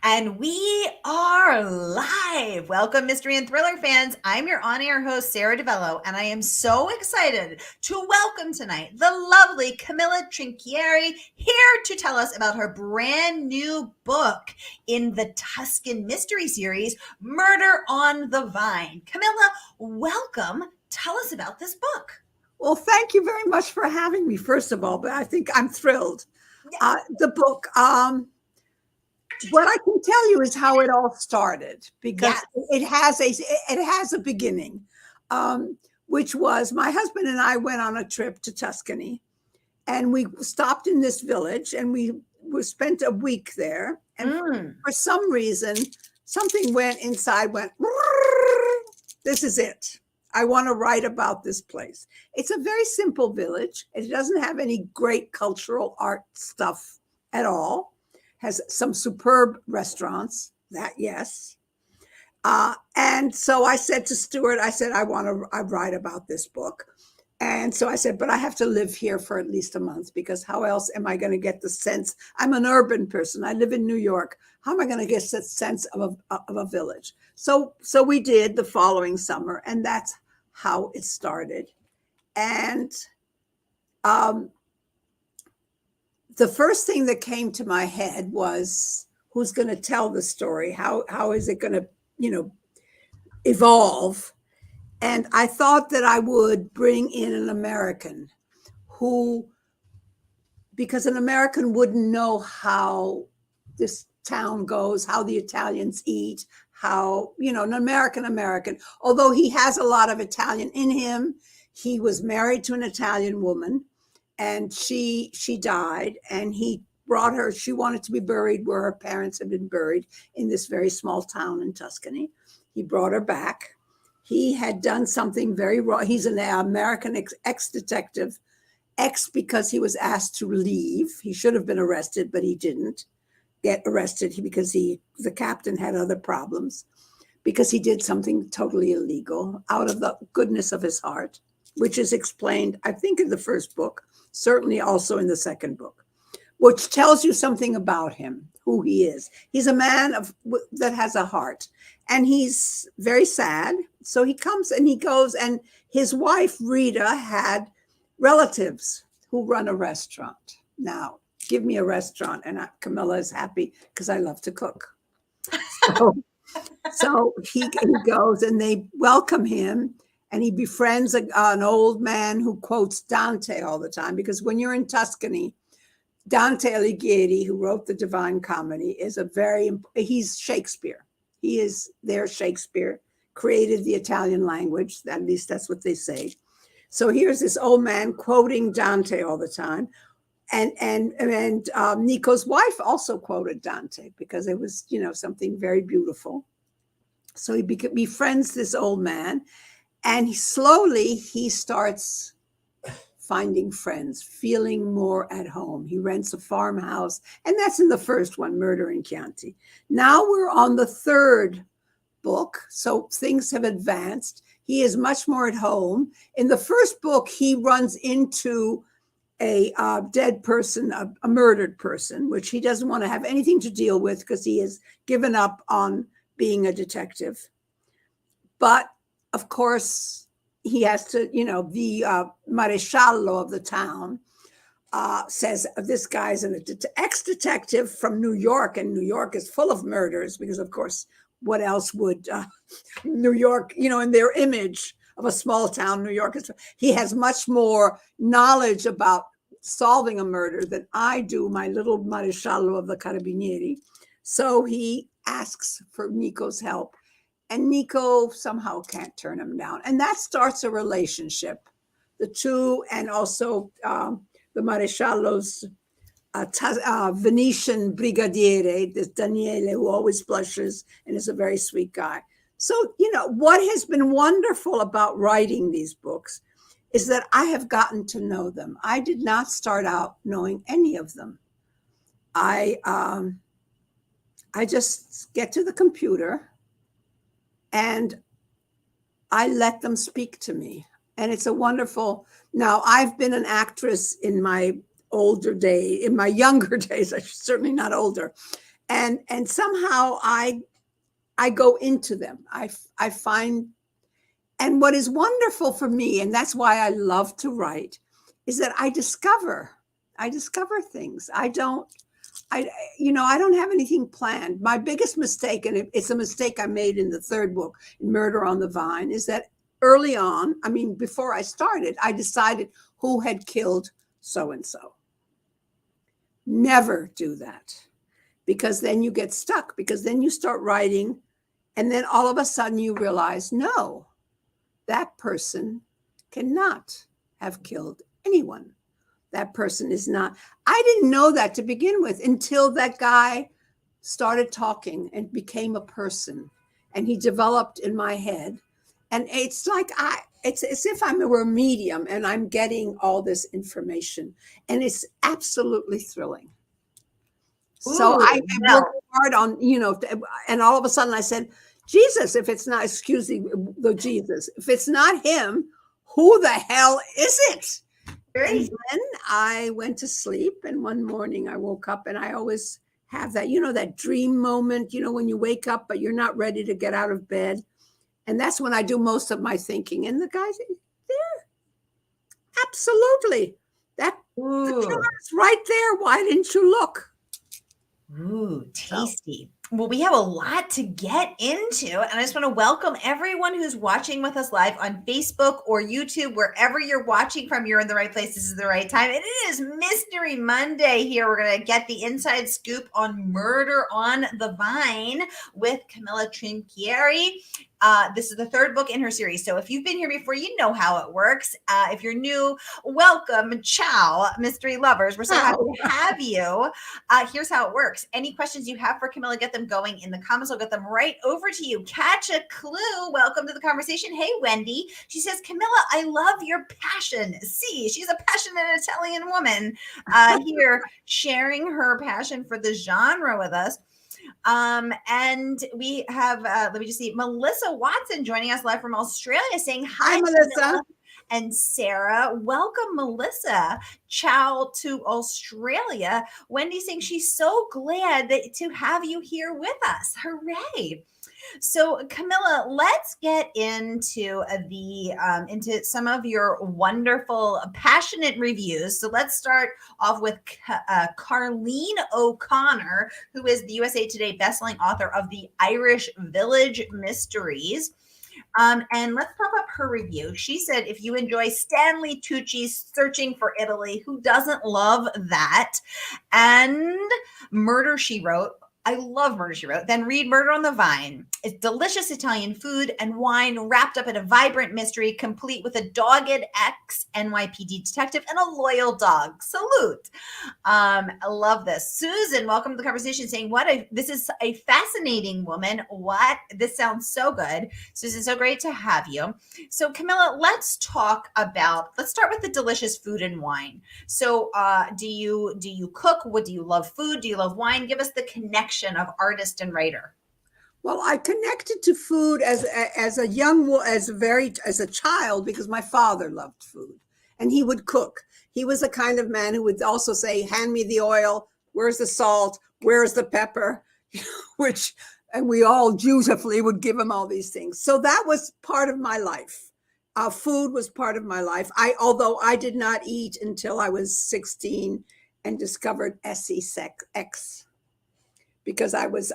And we are live. Welcome, mystery and thriller fans. I'm your on-air host, Sara DiVello, and I am so excited to welcome tonight the lovely Camilla Trinchieri here to tell us about her brand new book in the Tuscan mystery series, Murder on the Vine. Camilla, welcome. Tell us about this book. Well, thank you very much for having me, first of all, but I think I'm thrilled. The book, what I can tell you is how it all started, because it has a beginning, which was my husband and I went on a trip to Tuscany, and we stopped in this village, and we spent a week there. And for some reason, something went inside, this is it. I want to write about this place. It's a very simple village. It doesn't have any great cultural art stuff at all. Has some superb restaurants, that yes. And so I said to Stuart, I want to write about this book. And so I said, but I have to live here for at least a month, because how else am I going to get the sense? I'm an urban person. I live in New York. How am I going to get that sense of a village? So we did the following summer, and that's how it started. And the first thing that came to my head was, who's going to tell the story? How is it going to, evolve? And I thought that I would bring in an American because an American wouldn't know how this town goes, how the Italians eat, how, an American, although he has a lot of Italian in him. He was married to an Italian woman, and she died, and he brought her. She wanted to be buried where her parents had been buried, in this very small town in Tuscany. He brought her back. He had done something very wrong. He's an American ex-detective, because he was asked to leave. He should have been arrested, but he didn't get arrested because the captain had other problems, because he did something totally illegal out of the goodness of his heart, which is explained, I think, in the first book, certainly also in the second book, which tells you something about him, who he is. He's a man that has a heart, and he's very sad. So he comes and he goes, and his wife, Rita, had relatives who run a restaurant. Now, give me a restaurant, and Camilla is happy, because I love to cook. So he goes, and they welcome him, and he befriends an old man who quotes Dante all the time, because when you're in Tuscany, Dante Alighieri, who wrote the Divine Comedy, he's Shakespeare. He is their Shakespeare, created the Italian language. At least that's what they say. So here's this old man quoting Dante all the time. And Nico's wife also quoted Dante, because it was, something very beautiful. So he befriends this old man, and slowly he starts finding friends, feeling more at home. He rents a farmhouse, and that's in the first one, Murder in Chianti. Now we're on the third book, so things have advanced. He is much more at home. In the first book, he runs into a dead person, a murdered person, which he doesn't want to have anything to deal with, because he has given up on being a detective. But of course, he has to, the maresciallo of the town says, this guy's an ex-detective from New York, and New York is full of murders, because of course, what else would New York, in their image of a small town, New York is. He has much more knowledge about solving a murder than I do, my little maresciallo of the Carabinieri. So he asks for Nico's help, and Nico somehow can't turn him down. And that starts a relationship, the two, and also the maresciallo's Venetian brigadiere, this Daniele, who always blushes and is a very sweet guy. So, what has been wonderful about writing these books is that I have gotten to know them. I did not start out knowing any of them. I just get to the computer, and I let them speak to me. And it's a wonderful, now I've been an actress in my younger days, I'm certainly not older. And somehow I go into them. I find, and what is wonderful for me, and that's why I love to write, is that I discover things. I don't have anything planned. My biggest mistake, and it's a mistake I made in the third book, in Murder on the Vine, is that early on, I mean, before I started, I decided who had killed so-and-so. Never do that, because then you get stuck, because then you start writing, and then all of a sudden you realize, no, that person cannot have killed anyone. That person is not. I didn't know that to begin with until that guy started talking and became a person, and he developed in my head. And it's like it's as if I were a medium and I'm getting all this information, and it's absolutely thrilling. So I worked hard on, and all of a sudden I said, Jesus, if it's not, excuse me, the Jesus, if it's not him, who the hell is it? And then I went to sleep, and one morning I woke up, and I always have that, that dream moment, when you wake up, but you're not ready to get out of bed. And that's when I do most of my thinking. And the guy's there. Absolutely. The killer's right there. Why didn't you look? Ooh, tasty. Well, we have a lot to get into, and I just want to welcome everyone who's watching with us live on Facebook or YouTube, wherever you're watching from. You're in the right place. This is the right time. It is Mystery Monday here. We're going to get the inside scoop on Murder on the Vine with Camilla Trinchieri. This is the third book in her series. So if you've been here before, you know how it works. If you're new, welcome. Ciao, mystery lovers. We're so happy to have you. Here's how it works. Any questions you have for Camilla, get them going in the comments. I'll get them right over to you. Catch a clue. Welcome to the conversation. Hey, Wendy. She says, Camilla, I love your passion. See, she's a passionate Italian woman here sharing her passion for the genre with us. And we have, let me just see, Melissa Watson joining us live from Australia saying, hi, Melissa. And Sarah. Welcome, Melissa. Ciao to Australia. Wendy saying she's so glad to have you here with us. Hooray. So Camilla, let's get into into some of your wonderful, passionate reviews. So let's start off with Carlene O'Connor, who is the USA Today bestselling author of The Irish Village Mysteries. And let's pop up her review. She said, if you enjoy Stanley Tucci's Searching for Italy, who doesn't love that? And Murder, She Wrote. I love Murder, She Wrote. Then read Murder on the Vine. It's delicious Italian food and wine wrapped up in a vibrant mystery, complete with a dogged ex-NYPD detective and a loyal dog. Salute. I love this. Susan, welcome to the conversation, saying, this is a fascinating woman. What? This sounds so good. Susan, so great to have you. So Camilla, let's start with the delicious food and wine. So do you cook? What do you love? Food? Do you love wine? Give us the connection of artist and writer. Well, I connected to food as a child, because my father loved food and he would cook. He was the kind of man who would also say, hand me the oil, where's the salt, where's the pepper, and we all dutifully would give him all these things. So that was part of my life. Food was part of my life. Although I did not eat until I was 16 and discovered sex. Because I was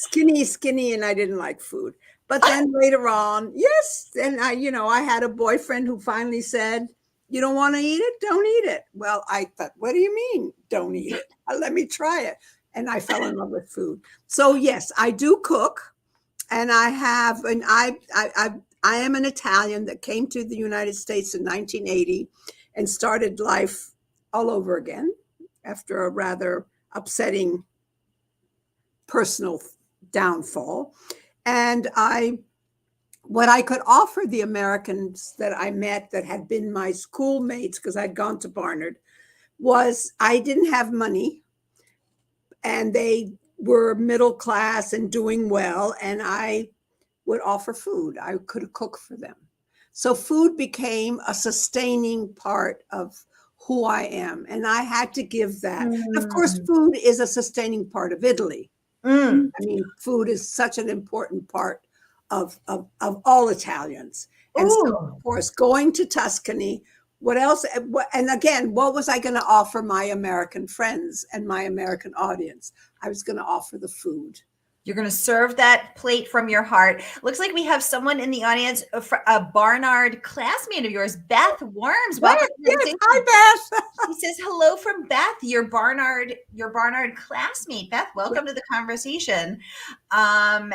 skinny and I didn't like food. But then later on, yes, and I had a boyfriend who finally said, you don't want to eat it? Don't eat it. Well, I thought, what do you mean, don't eat it? Let me try it. And I fell in love with food. So yes, I do cook, and I am an Italian that came to the United States in 1980 and started life all over again after a rather upsetting personal downfall. And what I could offer the Americans that I met that had been my schoolmates, because I'd gone to Barnard, was I didn't have money and they were middle class and doing well, and I would offer food. I could cook for them. So food became a sustaining part of who I am, and I had to give that. Of course, food is a sustaining part of Italy. Mm. I mean, food is such an important part of all Italians. And so, Ooh. of course, going to Tuscany, what else? And again, what was I going to offer my American friends and my American audience? I was going to offer the food. You're going to serve that plate from your heart. Looks like we have someone in the audience, a Barnard classmate of yours, Beth Worms. Welcome to the Yes, conversation. hi, Beth. She says hello from Beth, your Barnard classmate. Beth, welcome to the conversation. And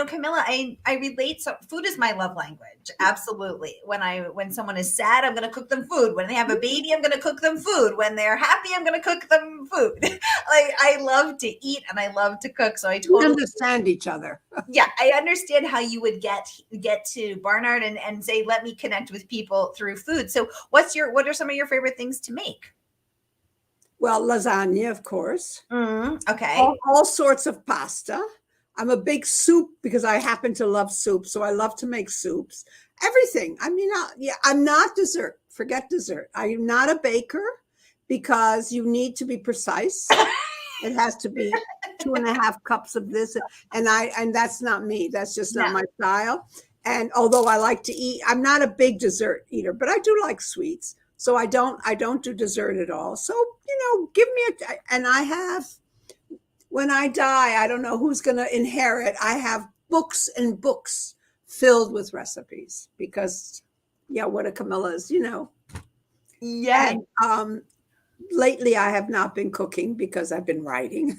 Camilla, I relate. So food is my love language. Absolutely. When someone is sad, I'm going to cook them food. When they have a baby, I'm going to cook them food. When they're happy, I'm going to cook them food. Like, I love to eat and I love to cook. So I We totally understand each other. Yeah, I understand how you would get to Barnard and say, let me connect with people through food. So what are some of your favorite things to make? Well, lasagna, of course. Okay. All sorts of pasta. I'm a big soup because I happen to love soup. So I love to make soups. Everything. I mean, I'm not dessert. Forget dessert. I am not a baker because you need to be precise. It has to be 2.5 cups of this. And that's not me. That's just not my style. And although I like to eat, I'm not a big dessert eater, but I do like sweets. So I don't do dessert at all. So, give me and I have, when I die, I don't know who's going to inherit. I have books and books filled with recipes because, what a Camilla is, Yeah. And, lately I have not been cooking because I've been writing.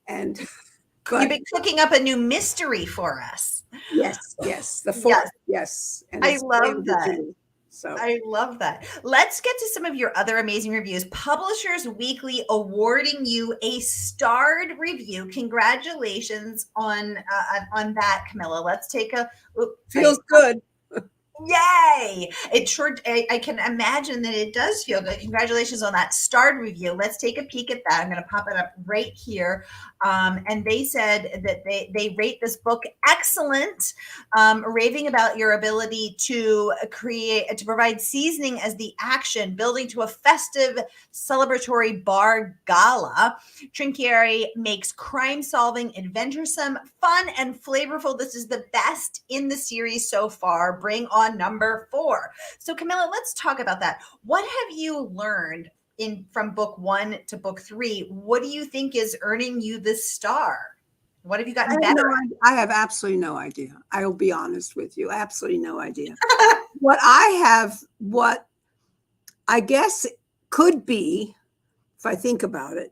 And you've been cooking up a new mystery for us. Yes, the fourth, yes. And I love that. So I love that. Let's get to some of your other amazing reviews. Publishers Weekly awarding you a starred review. Congratulations on that, Camilla. Let's take a feels good. Yay! It sure, I can imagine that it does feel good. Congratulations on that starred review. Let's take a peek at that. I'm going to pop it up right here. And they said that they rate this book excellent, raving about your ability to provide seasoning as the action, building to a festive celebratory bar gala. Trinchieri makes crime-solving, adventuresome, fun, and flavorful. This is the best in the series so far. Bring on number 4. So Camilla, let's talk about that. What have you learned from book 1 to book 3? What do you think is earning you this star? What have you gotten better? I have absolutely no idea. I will be honest with you. Absolutely no idea. What I guess could be, if I think about it,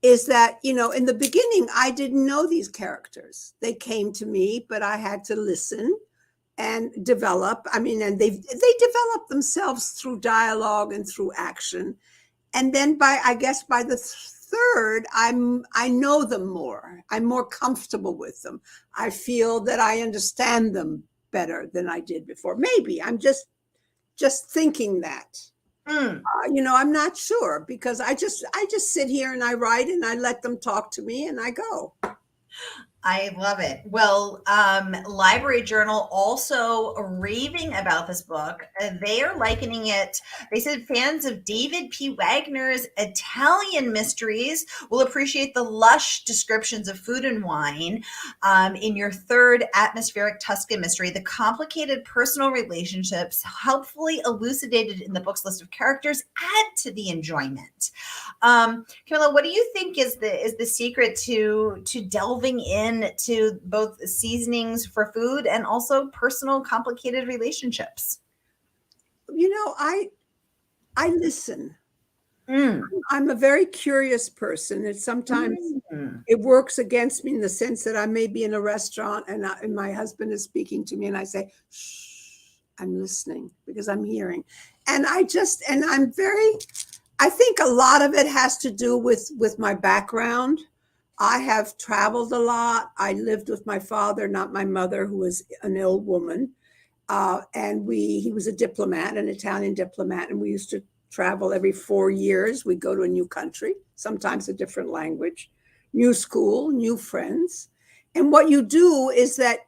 is that, in the beginning, I didn't know these characters. They came to me, but I had to listen and develop. I mean, and they develop themselves through dialogue and through action. And then by the third, I know them more. I'm more comfortable with them. I feel that I understand them better than I did before. Maybe I'm just thinking that. I'm not sure because I just sit here and I write and I let them talk to me and I go. I love it. Well, Library Journal also raving about this book. They are likening it. They said fans of David P. Wagner's Italian mysteries will appreciate the lush descriptions of food and wine in your third atmospheric Tuscan mystery. The complicated personal relationships helpfully elucidated in the book's list of characters add to the enjoyment. Camilla, what do you think is the secret to delving in to both seasonings for food and also personal complicated relationships? I listen. I'm a very curious person. And sometimes it works against me in the sense that I may be in a restaurant and my husband is speaking to me and I say, shh, I'm listening because I'm hearing. And I think a lot of it has to do with my background. I have traveled a lot. I lived with my father, not my mother, who was an ill woman. And he was a diplomat, an Italian diplomat. And we used to travel every 4 years. We'd go to a new country, sometimes a different language, new school, new friends. And what you do is that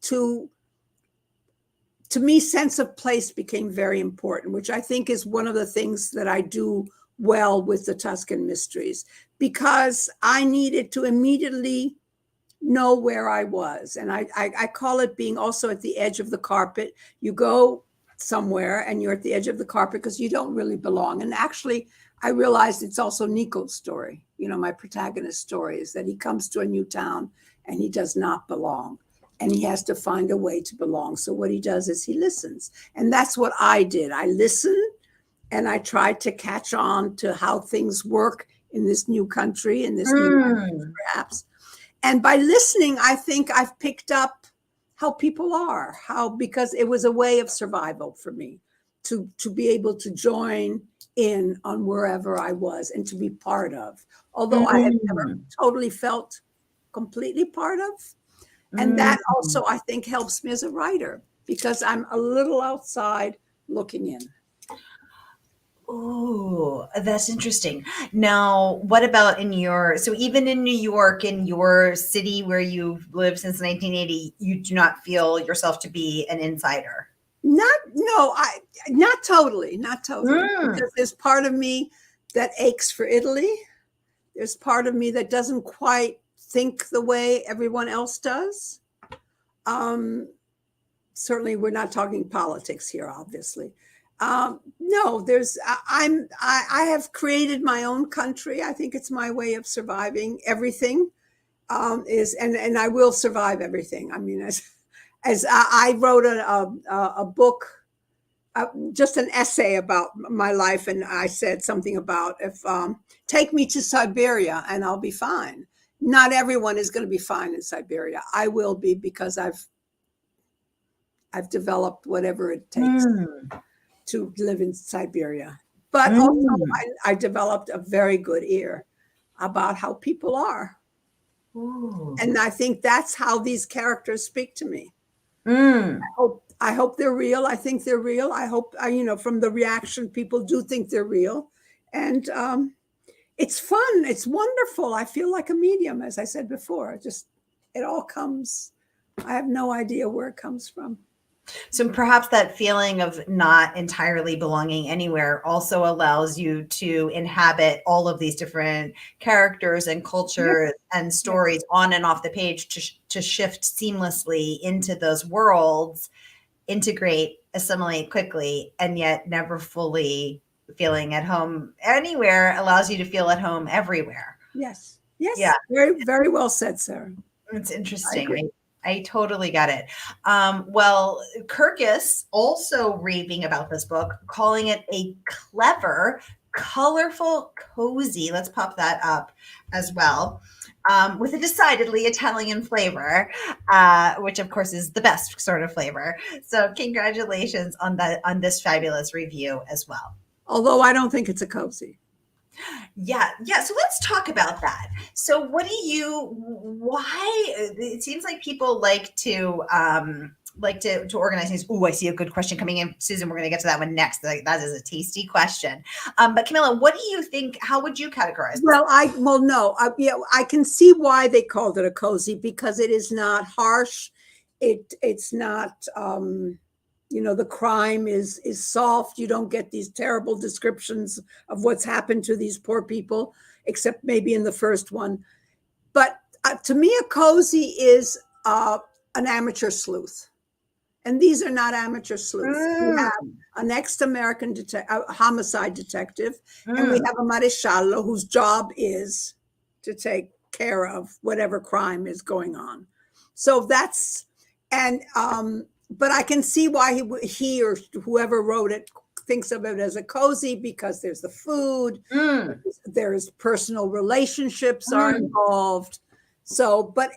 to me, sense of place became very important, which I think is one of the things that I do well with the Tuscan Mysteries because I needed to immediately know where I was. And I call it being also at the edge of the carpet. You go somewhere and you're at the edge of the carpet because you don't really belong. And actually, I realized it's also Nico's story. You know, my protagonist's story is that he comes to a new town and he does not belong. And he has to find a way to belong. So what he does is he listens. And that's what I did. I listened and I tried to catch on to how things work in this new country, in this new language, perhaps. And by listening, I think I've picked up how people are, because it was a way of survival for me to be able to join in on wherever I was and to be part of, although I had never totally felt completely part of. And that also, I think, helps me as a writer because I'm a little outside looking in. Oh, that's interesting. Now, what about so even in New York, in your city where you've lived since 1980, you do not feel yourself to be an insider? Not totally. Because there's part of me that aches for Italy. There's part of me that doesn't quite think the way everyone else does. Certainly, we're not talking politics here, obviously. No, I have created my own country. I think it's my way of surviving everything. And I will survive everything. I mean, as I wrote a book, just an essay about my life, and I said something about if take me to Siberia and I'll be fine. Not everyone is going to be fine in Siberia. I will be because I've developed whatever it takes to live in Siberia. But also I developed a very good ear about how people are. Ooh. And I think that's how these characters speak to me. I hope they're real. I think they're real. I hope, from the reaction, people do think they're real. And it's fun. It's wonderful. I feel like a medium, as I said before. It all comes. I have no idea where it comes from. So perhaps that feeling of not entirely belonging anywhere also allows you to inhabit all of these different characters and cultures and stories on and off the page to shift seamlessly into those worlds, integrate, assimilate quickly, and yet never fully feeling at home anywhere allows you to feel at home everywhere. Yes. Yeah. Very, very well said, Sarah. It's interesting. I totally get it. Well, Kirkus also raving about this book, calling it a clever, colorful, cozy. Let's pop that up as well. With a decidedly Italian flavor, which of course is the best sort of flavor. So congratulations on this fabulous review as well. Although I don't think it's a cozy. Yeah. So let's talk about that. So why it seems like people like to organize things. Ooh, I see a good question coming in. Susan, we're going to get to that one next. That is a tasty question. But Camilla, what do you think? How would you categorize this? Well, I can see why they called it a cozy because it is not harsh. It's not, the crime is soft. You don't get these terrible descriptions of what's happened to these poor people, except maybe in the first one. But to me, a cozy is an amateur sleuth. And these are not amateur sleuths. We have an ex-American homicide detective, and we have a maresciallo whose job is to take care of whatever crime is going on. So but I can see why he or whoever wrote it thinks of it as a cozy because there's the food, there's personal relationships are involved. So, but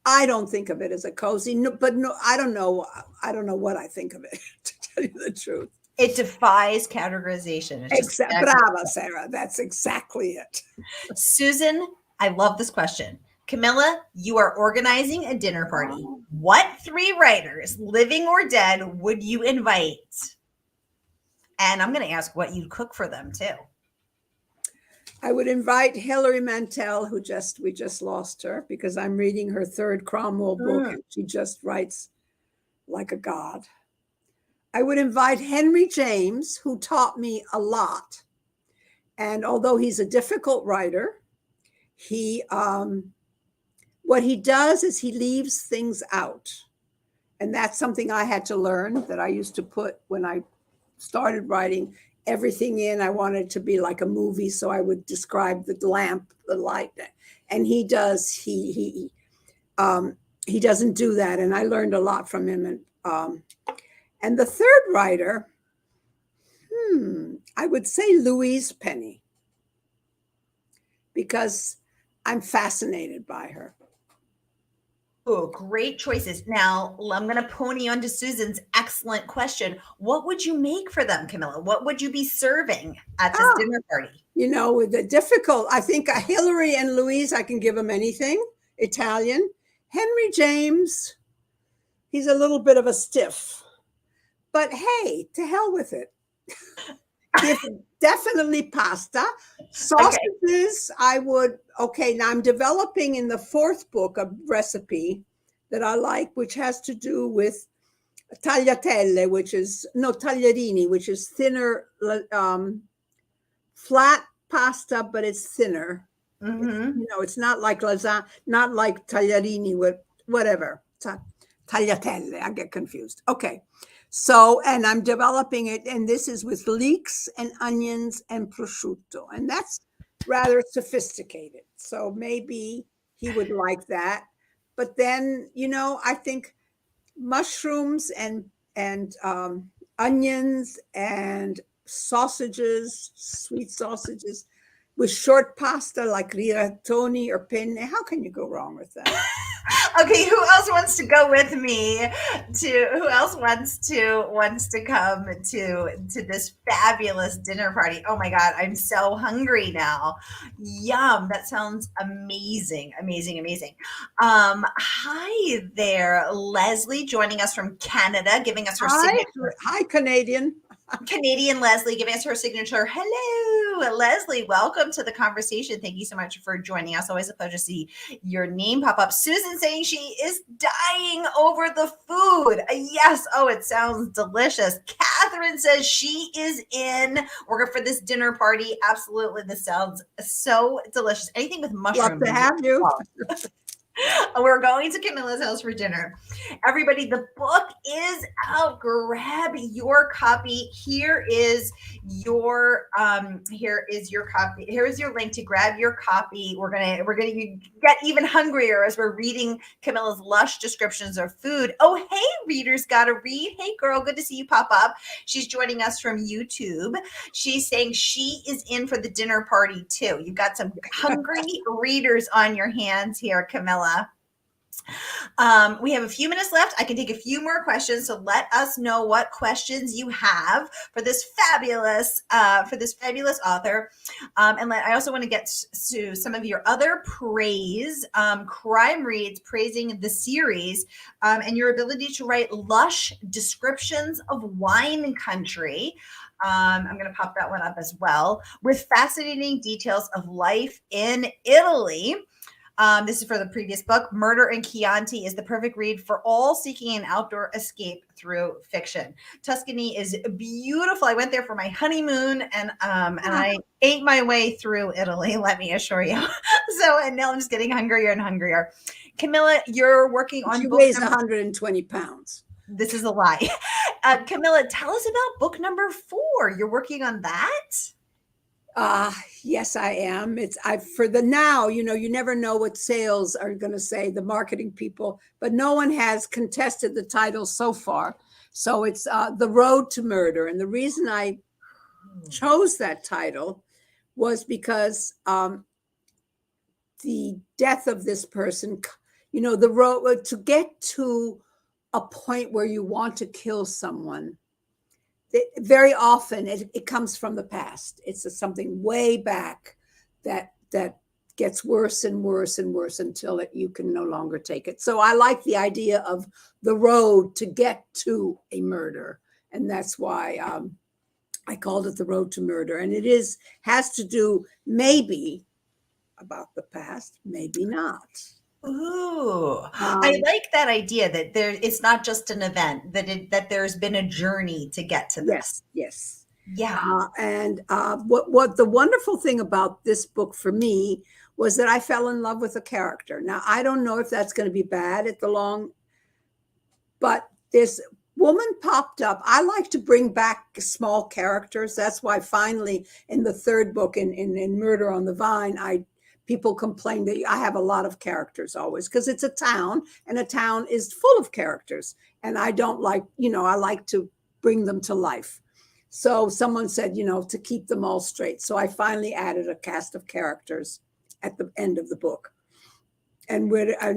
I don't think of it as a cozy. I don't know what I think of it, to tell you the truth. It defies categorization. Brava, Sarah. That's exactly it. Susan, I love this question. Camilla, you are organizing a dinner party. What 3 writers, living or dead, would you invite? And I'm going to ask what you'd cook for them too. I would invite Hilary Mantel, we just lost her because I'm reading her 3rd Cromwell book and she just writes like a god. I would invite Henry James, who taught me a lot. And although he's a difficult writer, he what he does is he leaves things out. And that's something I had to learn, that I used to put when I started writing everything in. I wanted to be like a movie, so I would describe the lamp, the light, and he does. He doesn't do that, and I learned a lot from him. And the third writer, I would say Louise Penny, because I'm fascinated by her. Oh, great choices. Now, I'm going to pony on to Susan's excellent question. What would you make for them, Camilla? What would you be serving at this dinner party? You know, with the difficult, I think Hillary and Louise, I can give them anything. Italian. Henry James, he's a little bit of a stiff. But hey, to hell with it. Definitely pasta. Sausages, okay. I would, okay, now I'm developing in the fourth book a recipe that I like, which has to do with tagliatelle, tagliarini, which is thinner, flat pasta, but it's thinner. Mm-hmm. It's not like lasagna, not like tagliarini, with whatever. Tagliatelle, I get confused. Okay. So, and I'm developing it, and this is with leeks and onions and prosciutto, and that's rather sophisticated. So maybe he would like that. But then, I think mushrooms and onions and sausages, sweet sausages, with short pasta like rigatoni or penne. How can you go wrong with that? Okay, who else wants to go with me who else wants to come to this fabulous dinner party? Oh my God, I'm so hungry now. Yum. That sounds amazing. Hi there, Leslie, joining us from Canada, giving us her signature. Hi, Canadian. Canadian Leslie giving us her signature. Hello, Leslie. Welcome to the conversation. Thank you so much for joining us. Always a pleasure to see your name pop up. Susan saying she is dying over the food. Yes. Oh, it sounds delicious. Catherine says she is in. We're for this dinner party. Absolutely. This sounds so delicious. Anything with mushrooms. Love to have you. We're going to Camilla's house for dinner. Everybody, the book is out. Grab your copy. Here is your copy. Here is your link to grab your copy. We're gonna get even hungrier as we're reading Camilla's lush descriptions of food. Oh, hey, readers, gotta read. Hey, girl, good to see you pop up. She's joining us from YouTube. She's saying she is in for the dinner party too. You've got some hungry readers on your hands here, Camilla. We have a few minutes left. I can take a few more questions, so let us know what questions you have for this fabulous author. I also want to get to some of your other praise. Crime Reads praising the series and your ability to write lush descriptions of wine country. I'm going to pop that one up as well, with fascinating details of life in Italy. This is for the previous book. Murder in Chianti is the perfect read for all seeking an outdoor escape through fiction. Tuscany is beautiful. I went there for my honeymoon, and I ate my way through Italy, let me assure you. And now I'm just getting hungrier and hungrier. Camilla, you're working on. She weighs 120 pounds. This is a lie. Camilla, tell us about book number 4. You're working on that? Yes, I am. For the now, you never know what sales are going to say, the marketing people, but no one has contested the title so far. So it's The Road to Murder. And the reason I chose that title was because the death of this person, the road to get to a point where you want to kill someone. Very often it comes from the past. It's something way back that gets worse and worse and worse until you can no longer take it. So I like the idea of the road to get to a murder. And that's why I called it The Road to Murder. And it has to do maybe about the past, maybe not. Ooh, I like that idea that it's not just an event, that there's been a journey to get to this. Yes. Yeah. What the wonderful thing about this book for me was that I fell in love with a character. Now, I don't know if that's going to be bad at the long, but this woman popped up. I like to bring back small characters. That's why finally in the third book in Murder on the Vine, people complain that I have a lot of characters always because it's a town and a town is full of characters. And I don't like, I like to bring them to life. So someone said, to keep them all straight. So I finally added a cast of characters at the end of the book. And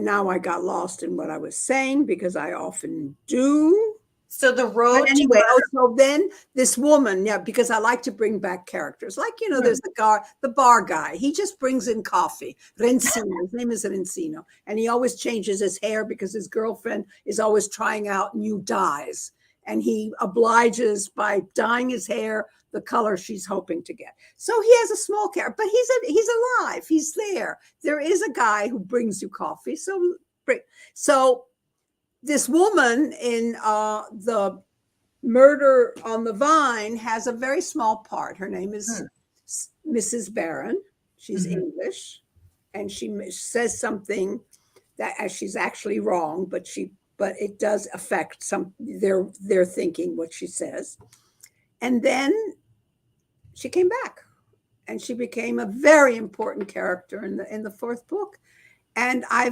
now I got lost in what I was saying because I often do. So the road. But anyway, so then this woman, yeah, because I like to bring back characters. Like, there's the bar guy. He just brings in coffee. Rencino. His name is Rencino. And he always changes his hair because his girlfriend is always trying out new dyes. And he obliges by dyeing his hair the color she's hoping to get. So he has a small character, but he's alive. He's there. There is a guy who brings you coffee. So this woman in the Murder on the Vine has a very small part. Her name is Mrs. Barron. She's English, and she says something that she's actually wrong, but it does affect their thinking what she says. And then she came back, and she became a very important character in the fourth book. And I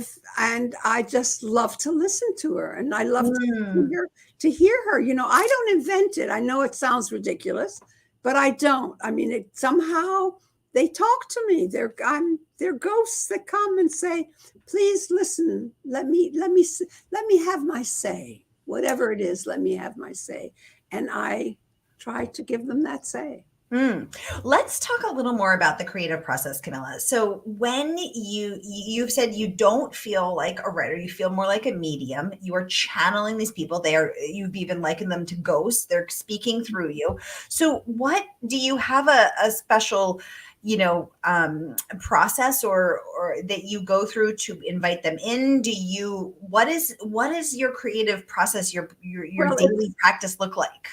just love to listen to her, and I love to hear her. I don't invent it. I know it sounds ridiculous, but I don't. I mean, somehow they talk to me. They're ghosts that come and say, "Please listen. Let me have my say. Whatever it is, let me have my say." And I try to give them that say. Let's talk a little more about the creative process, Camilla. So when you've said you don't feel like a writer, you feel more like a medium. You are channeling these people. You've even likened them to ghosts. They're speaking through you. So what do you have a special, process or that you go through to invite them in? What is your creative process, your daily practice look like?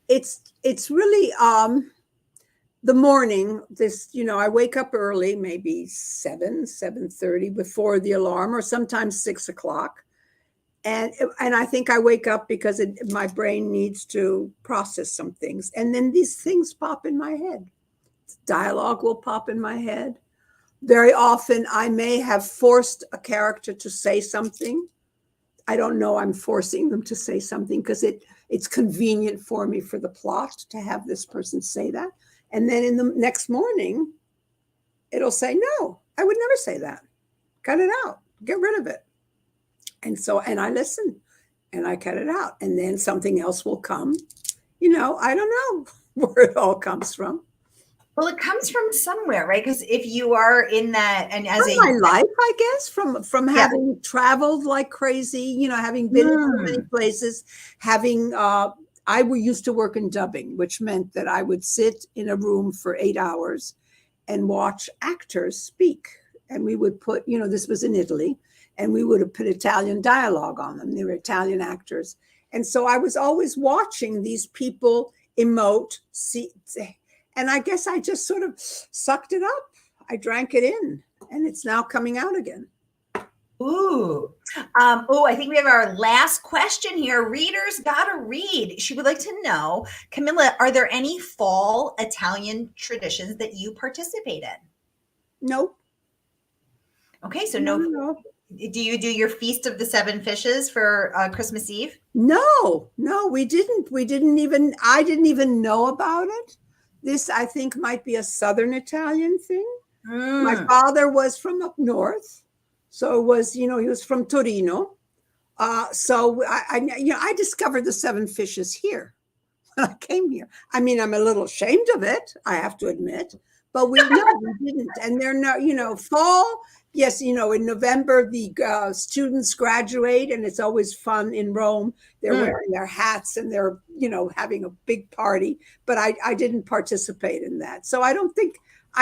It's really the morning. I wake up early, maybe 7:30 before the alarm, or sometimes 6:00. And I think I wake up because my brain needs to process some things. And then these things pop in my head. Dialogue will pop in my head. Very often I may have forced a character to say something. I don't know I'm forcing them to say something because it's convenient for me for the plot to have this person say that. And then in the next morning, it'll say, "No, I would never say that. Cut it out. Get rid of it." And I listen and I cut it out. And then something else will come. I don't know where it all comes from. Well, it comes from somewhere, right? Because if you are in that, and as from my life, I guess, from having traveled like crazy, having been in so many places, having I used to work in dubbing, which meant that I would sit in a room for 8 hours and watch actors speak. And we would put, this was in Italy, and we would have put Italian dialogue on them. They were Italian actors. And so I was always watching these people emote, and I guess I just sort of sucked it up. I drank it in, and it's now coming out again. Ooh. I think we have our last question here. Readers gotta read. She would like to know, Camilla, are there any fall Italian traditions that you participate in? Nope. Okay, so no. Do you do your Feast of the Seven Fishes for Christmas Eve? No, we didn't. I didn't even know about it. This, I think, might be a Southern Italian thing. My father was from up north. So it was, he was from Torino. So I discovered the seven fishes here when I came here. I mean, I'm a little ashamed of it, I have to admit, but we didn't. And they're not, fall. Yes, in November, the students graduate, and it's always fun in Rome. They're wearing their hats and they're, having a big party. But I didn't participate in that. So I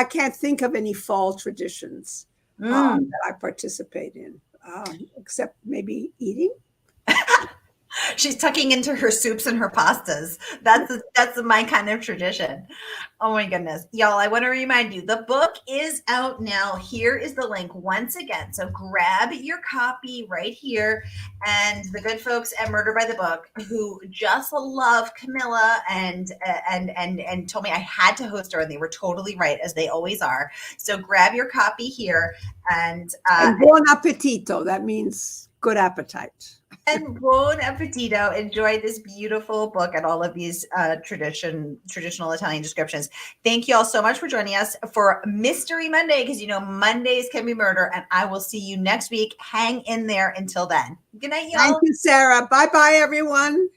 can't think of any fall traditions that I participate in, except maybe eating. She's tucking into her soups and her pastas. That's my kind of tradition. Oh my goodness. Y'all, I want to remind you the book is out now. Here is the link once again. So grab your copy right here. And the good folks at Murder by the Book who just love Camilla and told me I had to host her, and they were totally right, as they always are. So grab your copy here and buon appetito. That means good appetite. and buon appetito. Enjoy this beautiful book and all of these traditional Italian descriptions. Thank you all so much for joining us for Mystery Monday, because you know Mondays can be murder, and I will see you next week. Hang in there until then. Good night, y'all. Thank you, Sarah. Bye-bye, everyone.